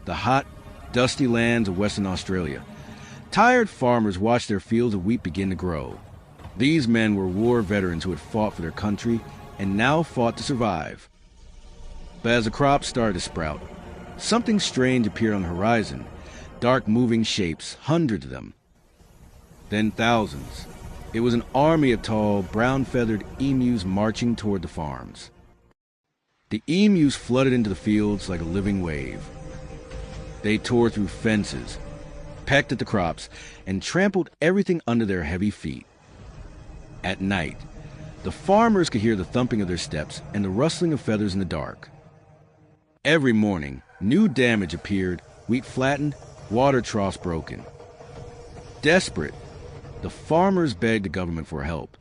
the hot, dusty lands of Western Australia. Tired farmers watched their fields of wheat begin to grow. These men were war veterans who had fought for their country and now fought to survive. But as the crops started to sprout, something strange appeared on the horizon. Dark moving shapes, hundreds of them. Then thousands. It was an army of tall, brown-feathered emus marching toward the farms. The emus flooded into the fields like a living wave. They tore through fences, pecked at the crops, and trampled everything under their heavy feet. At night, the farmers could hear the thumping of their steps and the rustling of feathers in the dark. Every morning, new damage appeared, wheat flattened, water troughs broken. Desperate, the farmers begged the government for help.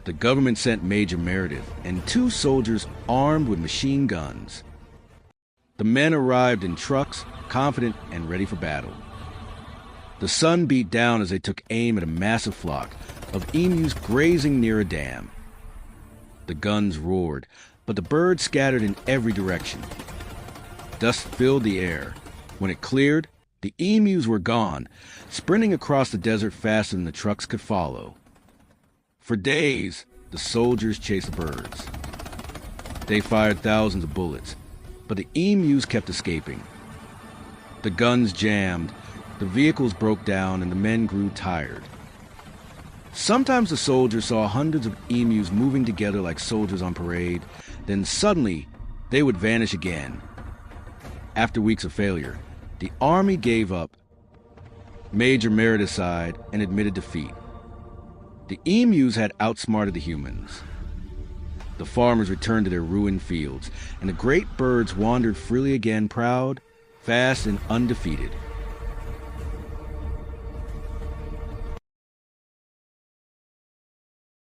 The government sent Major Meredith and 2 soldiers armed with machine guns. The men arrived in trucks, confident and ready for battle. The sun beat down as they took aim at a massive flock of emus grazing near a dam. The guns roared, but the birds scattered in every direction. Dust filled the air. When it cleared, the emus were gone, sprinting across the desert faster than the trucks could follow. For days, the soldiers chased the birds. They fired thousands of bullets, but the emus kept escaping. The guns jammed, the vehicles broke down, and the men grew tired. Sometimes the soldiers saw hundreds of emus moving together like soldiers on parade. Then suddenly, they would vanish again. After weeks of failure, the army gave up. Major Meredith sighed and admitted defeat. The emus had outsmarted the humans. The farmers returned to their ruined fields, and the great birds wandered freely again, proud, fast, and undefeated.